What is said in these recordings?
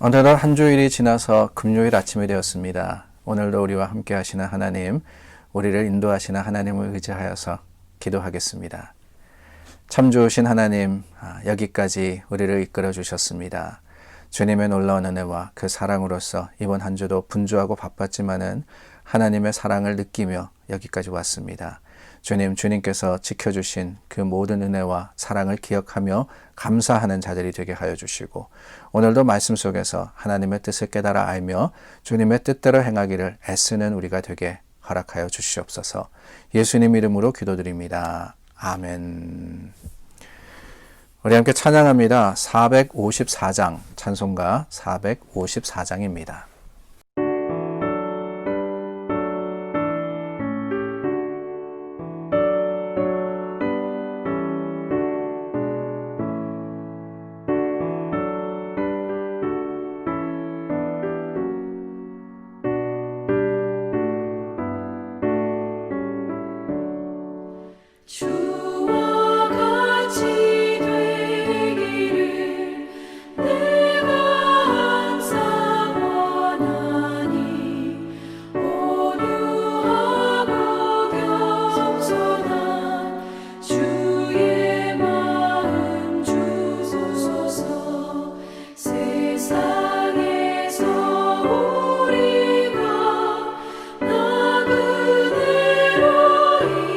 어느덧 한 주일이 지나서 금요일 아침이 되었습니다. 오늘도 우리와 함께 하시는 하나님, 우리를 인도하시는 하나님을 의지하여서 기도하겠습니다. 참 좋으신 하나님, 여기까지 우리를 이끌어 주셨습니다. 주님의 놀라운 은혜와 그 사랑으로서 이번 한 주도 분주하고 바빴지만은 하나님의 사랑을 느끼며 여기까지 왔습니다. 주님께서 지켜주신 그 모든 은혜와 사랑을 기억하며 감사하는 자들이 되게 하여 주시고, 오늘도 말씀 속에서 하나님의 뜻을 깨달아 알며 주님의 뜻대로 행하기를 애쓰는 우리가 되게 허락하여 주시옵소서. 예수님 이름으로 기도드립니다. 아멘. 우리 함께 찬양합니다. 454장, 찬송가 454장입니다. 주와 같이 되기를 내가 항상 원하니 온유하고 겸손한 주의 마음 주소서. 세상에서 우리가 나그네로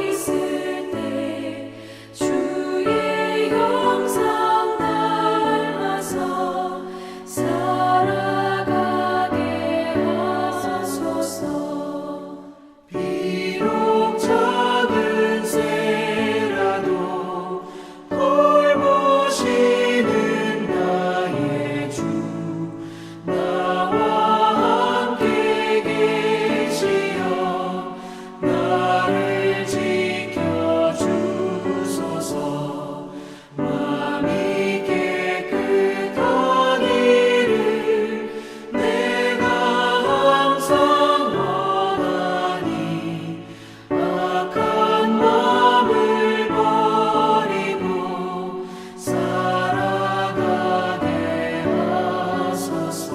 있을 때 주의 형상 닮아서 살아가게 하소서. 비록 작은 새라도 돌보시는 나의 주, 나와 함께 계시어 나를 지켜주소서. 마음이 깨끗한 일을 내가 항상 원하니 악한 마음을 버리고 살아가게 하소서.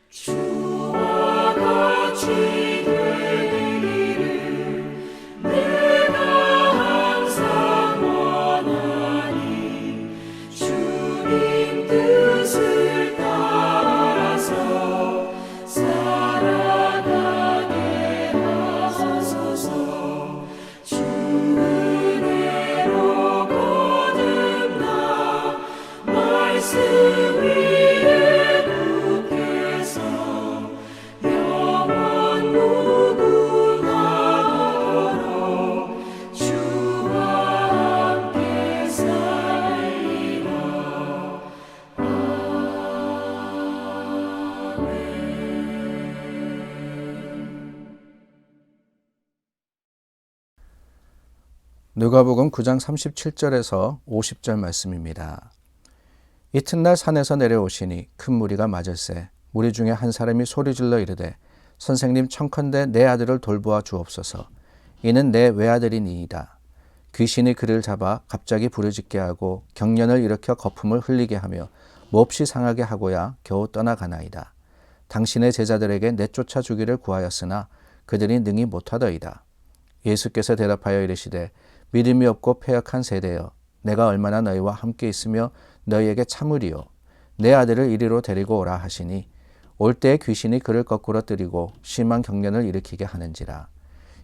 주와 같이 되기를 내가 항상 원하니 주님 뜻을 따라서 살아가게 하소서. 주 은혜로 거듭나 말씀 위에 굳게서 영원 무궁하도록 주와 함께 살리라. 누가복음 9장 37절에서 50절 말씀입니다. 이튿날 산에서 내려오시니 큰 무리가 맞을세 무리 중에 한 사람이 소리질러 이르되 선생님 청컨대 내 아들을 돌보아 주옵소서. 이는 내 외아들이니이다. 귀신이 그를 잡아 갑자기 부르짖게 하고 경련을 일으켜 거품을 흘리게 하며 몹시 상하게 하고야 겨우 떠나가나이다. 당신의 제자들에게 내쫓아 주기를 구하였으나 그들이 능히 못하더이다. 예수께서 대답하여 이르시되 믿음이 없고 패역한 세대여, 내가 얼마나 너희와 함께 있으며 너희에게 참으리요. 내 아들을 이리로 데리고 오라 하시니 올 때에 귀신이 그를 거꾸로 뜨리고 심한 경련을 일으키게 하는지라.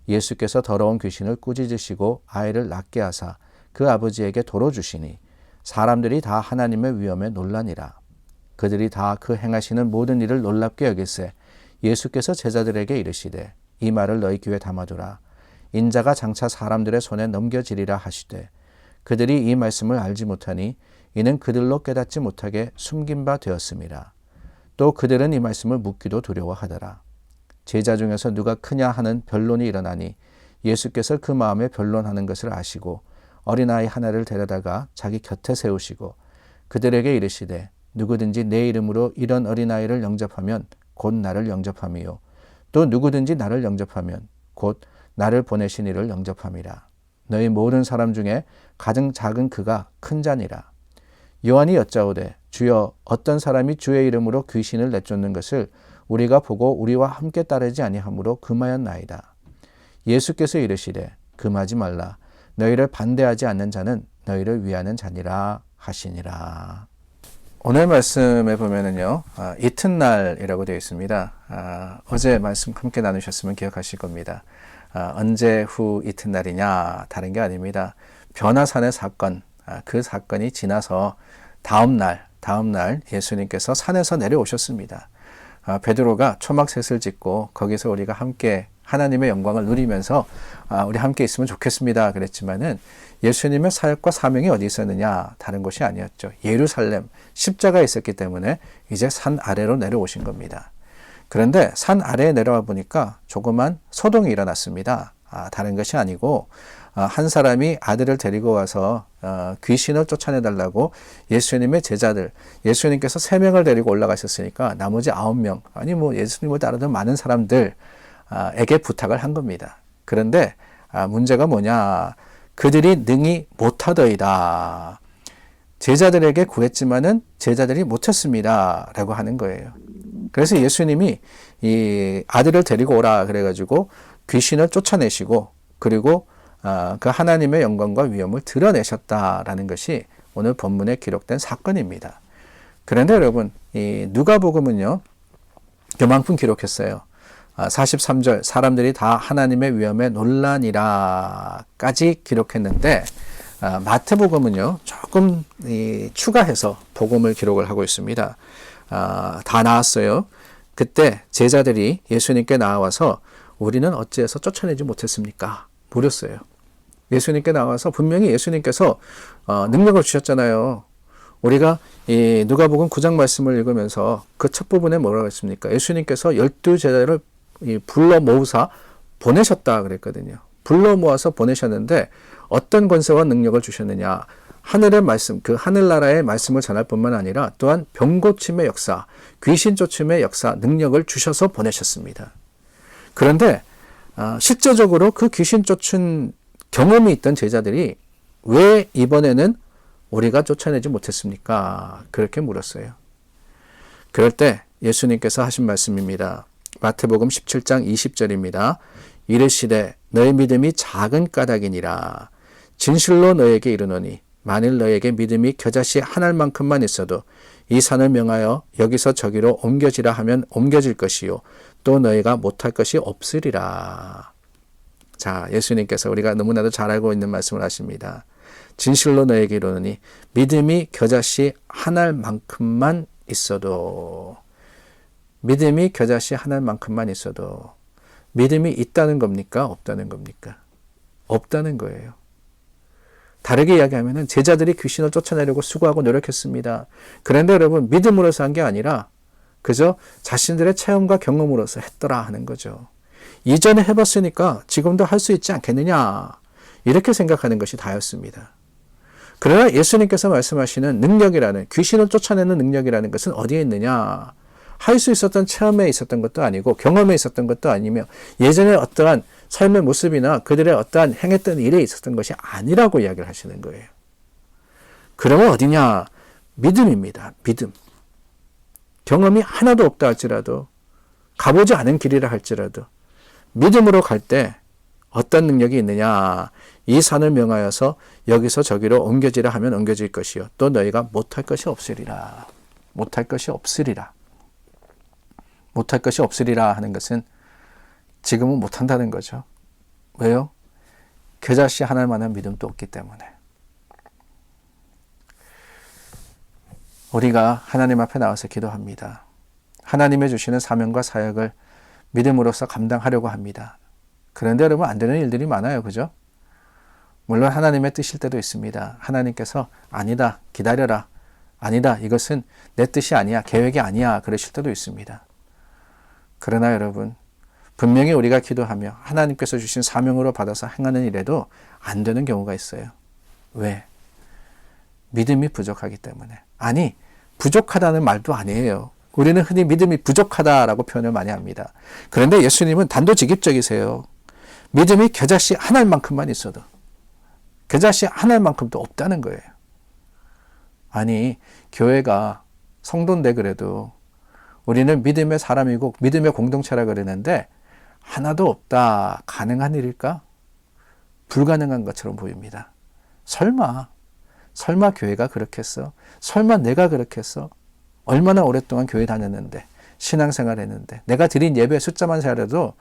예수께서 더러운 귀신을 꾸짖으시고 아이를 낫게 하사 그 아버지에게 도로 주시니 사람들이 다 하나님의 위엄에 놀라니라. 그들이 다 그 행하시는 모든 일을 놀랍게 여길세 예수께서 제자들에게 이르시되 이 말을 너희 귀에 담아두라. 인자가 장차 사람들의 손에 넘겨지리라 하시되 그들이 이 말씀을 알지 못하니 이는 그들로 깨닫지 못하게 숨긴 바 되었음이라. 또 그들은 이 말씀을 묻기도 두려워하더라. 제자 중에서 누가 크냐 하는 변론이 일어나니 예수께서 그 마음에 변론하는 것을 아시고 어린아이 하나를 데려다가 자기 곁에 세우시고 그들에게 이르시되 누구든지 내 이름으로 이런 어린아이를 영접하면 곧 나를 영접함이요 또 누구든지 나를 영접하면 곧 나를 보내신 이를 영접함이라. 너희 모든 사람 중에 가장 작은 그가 큰 자니라. 요한이 여짜오되 주여 어떤 사람이 주의 이름으로 귀신을 내쫓는 것을 우리가 보고 우리와 함께 따르지 아니하므로 금하였나이다. 예수께서 이르시되 금하지 말라. 너희를 반대하지 않는 자는 너희를 위하는 자니라 하시니라. 오늘 말씀에 보면은요, 이튿날이라고 되어 있습니다. 어제 말씀 함께 나누셨으면 기억하실 겁니다. 언제 후 이튿날이냐? 다른 게 아닙니다. 변화산의 사건, 그 사건이 지나서 다음날 예수님께서 산에서 내려오셨습니다. 베드로가 초막셋을 짓고 거기서 우리가 함께 하나님의 영광을 누리면서 우리 함께 있으면 좋겠습니다 그랬지만은 예수님의 사역과 사명이 어디 있었느냐? 다른 곳이 아니었죠. 예루살렘 십자가에 있었기 때문에 이제 산 아래로 내려오신 겁니다. 그런데 산 아래에 내려와 보니까 조그만 소동이 일어났습니다. 다른 것이 아니고 한 사람이 아들을 데리고 와서 귀신을 쫓아내달라고 예수님의 제자들, 예수님께서 3명을 데리고 올라가셨으니까 나머지 9명, 아니 뭐 예수님을 따르던 많은 사람들에게 부탁을 한 겁니다. 그런데 문제가 뭐냐? 그들이 능히 못하더이다. 제자들에게 구했지만은 제자들이 못했습니다 라고 하는 거예요. 그래서 예수님이 이 아들을 데리고 오라 그래가지고 귀신을 쫓아내시고 그리고 그 하나님의 영광과 위엄을 드러내셨다라는 것이 오늘 본문에 기록된 사건입니다. 그런데 여러분, 이 누가복음은요, 요만큼 기록했어요. 43절 사람들이 다 하나님의 위엄에 놀라니라까지 기록했는데 마태복음은요 조금 추가해서 복음을 기록을 하고 있습니다. 다 나왔어요. 그때 제자들이 예수님께 나와서 우리는 어찌해서 쫓아내지 못했습니까? 물었어요. 예수님께 나와서 분명히 예수님께서 능력을 주셨잖아요. 우리가 이 누가복음 9장 말씀을 읽으면서 그 첫 부분에 뭐라고 했습니까? 예수님께서 12제자를 불러 모으사 보내셨다 그랬거든요. 불러 모아서 보내셨는데 어떤 권세와 능력을 주셨느냐? 하늘의 말씀, 그 하늘나라의 말씀을 전할 뿐만 아니라 또한 병고침의 역사, 귀신 쫓음의 역사, 능력을 주셔서 보내셨습니다. 그런데 실제적으로 그 귀신 쫓은 경험이 있던 제자들이 왜 이번에는 우리가 쫓아내지 못했습니까? 그렇게 물었어요. 그럴 때 예수님께서 하신 말씀입니다. 마태복음 17장 20절입니다. 이르시되 너희 믿음이 작은 까닭이니라. 진실로 너에게 이르노니 만일 너에게 믿음이 겨자씨 한 알만큼만 있어도 이 산을 명하여 여기서 저기로 옮겨지라 하면 옮겨질 것이요 또 너희가 못할 것이 없으리라. 자, 예수님께서 우리가 너무나도 잘 알고 있는 말씀을 하십니다. 진실로 너에게 이르노니 믿음이 겨자씨 한 알만큼만 있어도, 믿음이 겨자씨 한 알만큼만 있어도, 믿음이 있다는 겁니까? 없다는 겁니까? 없다는 거예요. 다르게 이야기하면 제자들이 귀신을 쫓아내려고 수고하고 노력했습니다. 그런데 여러분, 믿음으로서 한 게 아니라 그저 자신들의 체험과 경험으로서 했더라 하는 거죠. 이전에 해봤으니까 지금도 할 수 있지 않겠느냐, 이렇게 생각하는 것이 다였습니다. 그러나 예수님께서 말씀하시는 능력이라는, 귀신을 쫓아내는 능력이라는 것은 어디에 있느냐? 할 수 있었던 체험에 있었던 것도 아니고 경험에 있었던 것도 아니며 예전에 어떠한 삶의 모습이나 그들의 어떠한 행했던 일에 있었던 것이 아니라고 이야기를 하시는 거예요. 그러면 어디냐? 믿음입니다. 믿음. 경험이 하나도 없다 할지라도, 가보지 않은 길이라 할지라도 믿음으로 갈 때 어떤 능력이 있느냐? 이 산을 명하여서 여기서 저기로 옮겨지라 하면 옮겨질 것이요 또 너희가 못할 것이 없으리라. 못할 것이 없으리라. 못할 것이 없으리라 하는 것은 지금은 못한다는 거죠. 왜요? 겨자씨 하나만한 믿음도 없기 때문에. 우리가 하나님 앞에 나와서 기도합니다. 하나님의 주시는 사명과 사역을 믿음으로써 감당하려고 합니다. 그런데 여러분, 안 되는 일들이 많아요. 그죠? 물론 하나님의 뜻일 때도 있습니다. 하나님께서 아니다, 기다려라. 아니다, 이것은 내 뜻이 아니야, 계획이 아니야, 그러실 때도 있습니다. 그러나 여러분, 분명히 우리가 기도하며 하나님께서 주신 사명으로 받아서 행하는 일에도 안 되는 경우가 있어요. 왜? 믿음이 부족하기 때문에. 아니, 부족하다는 말도 아니에요. 우리는 흔히 믿음이 부족하다라고 표현을 많이 합니다. 그런데 예수님은 단도직입적이세요. 믿음이 겨자씨 한 알만큼만 있어도 겨자씨 한 알만큼도 없다는 거예요. 아니, 교회가 성도인데 그래도 우리는 믿음의 사람이고 믿음의 공동체라 그러는데 하나도 없다. 가능한 일일까? 불가능한 것처럼 보입니다. 설마 교회가 그렇겠어? 설마 내가 그렇겠어? 얼마나 오랫동안 교회 다녔는데 신앙생활 했는데 내가 드린 예배 숫자만 세어도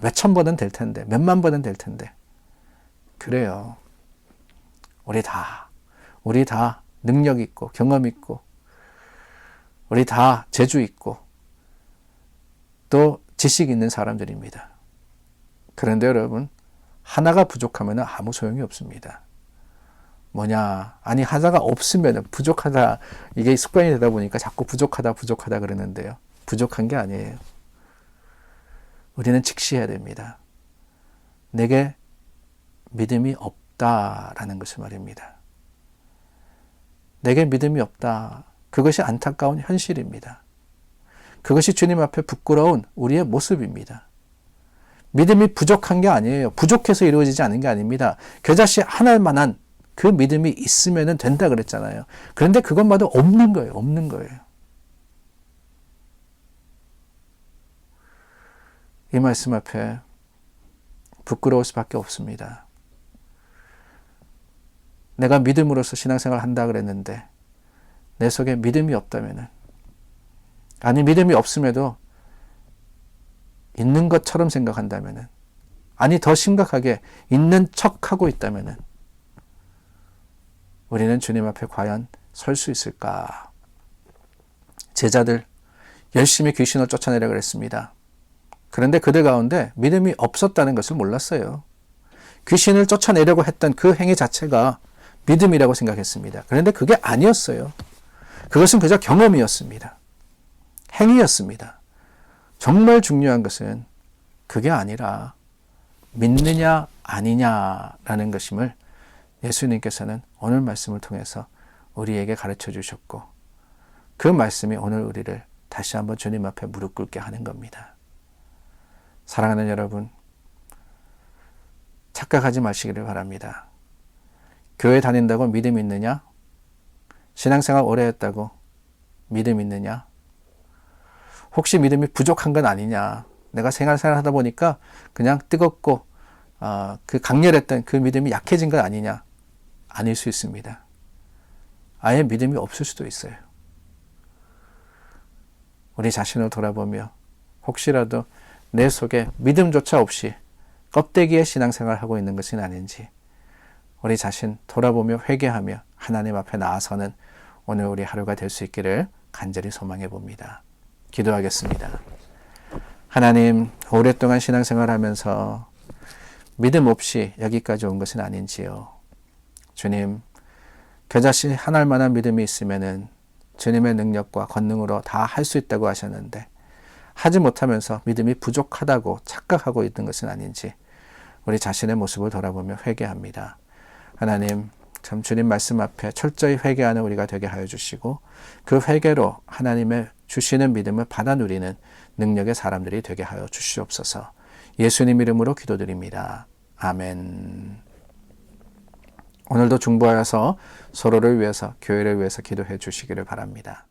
몇천 번은 될 텐데 몇만 번은 될 텐데. 그래요. 우리 다 능력 있고 경험 있고 우리 다 재주 있고 또 지식 있는 사람들입니다. 그런데 여러분, 하나가 부족하면 아무 소용이 없습니다. 뭐냐? 아니, 하나가 없으면 부족하다. 이게 습관이 되다 보니까 자꾸 부족하다 그러는데요. 부족한 게 아니에요. 우리는 직시해야 됩니다. 내게 믿음이 없다라는 것을 말입니다. 내게 믿음이 없다. 그것이 안타까운 현실입니다. 그것이 주님 앞에 부끄러운 우리의 모습입니다. 믿음이 부족한 게 아니에요. 부족해서 이루어지지 않은 게 아닙니다. 겨자씨 하나만한 그 믿음이 있으면 된다 그랬잖아요. 그런데 그것마다 없는 거예요. 없는 거예요. 이 말씀 앞에 부끄러울 수밖에 없습니다. 내가 믿음으로써 신앙생활을 한다 그랬는데 내 속에 믿음이 없다면, 아니 믿음이 없음에도 있는 것처럼 생각한다면, 아니 더 심각하게 있는 척하고 있다면 우리는 주님 앞에 과연 설 수 있을까? 제자들 열심히 귀신을 쫓아내려고 했습니다. 그런데 그들 가운데 믿음이 없었다는 것을 몰랐어요. 귀신을 쫓아내려고 했던 그 행위 자체가 믿음이라고 생각했습니다. 그런데 그게 아니었어요. 그것은 그저 경험이었습니다. 행위였습니다. 정말 중요한 것은 그게 아니라 믿느냐 아니냐라는 것임을 예수님께서는 오늘 말씀을 통해서 우리에게 가르쳐 주셨고, 그 말씀이 오늘 우리를 다시 한번 주님 앞에 무릎 꿇게 하는 겁니다. 사랑하는 여러분, 착각하지 마시기를 바랍니다. 교회 다닌다고 믿음 있느냐? 신앙생활 오래 했다고 믿음 있느냐? 혹시 믿음이 부족한 건 아니냐? 내가 생활 하다 보니까 그냥 뜨겁고 그 강렬했던 그 믿음이 약해진 건 아니냐? 아닐 수 있습니다. 아예 믿음이 없을 수도 있어요. 우리 자신을 돌아보며 혹시라도 내 속에 믿음조차 없이 껍데기의 신앙생활을 하고 있는 것은 아닌지 우리 자신 돌아보며 회개하며 하나님 앞에 나아서는 오늘 우리 하루가 될 수 있기를 간절히 소망해 봅니다. 기도하겠습니다. 하나님, 오랫동안 신앙생활하면서 믿음 없이 여기까지 온 것은 아닌지요. 주님, 겨자씨 한 알만한 믿음이 있으면은 주님의 능력과 권능으로 다 할 수 있다고 하셨는데 하지 못하면서 믿음이 부족하다고 착각하고 있는 것은 아닌지 우리 자신의 모습을 돌아보며 회개합니다. 하나님, 참 주님 말씀 앞에 철저히 회개하는 우리가 되게 하여 주시고 그 회개로 하나님의 주시는 믿음을 받아 누리는 능력의 사람들이 되게 하여 주시옵소서. 예수님 이름으로 기도드립니다. 아멘. 오늘도 중보하여서 서로를 위해서, 교회를 위해서 기도해 주시기를 바랍니다.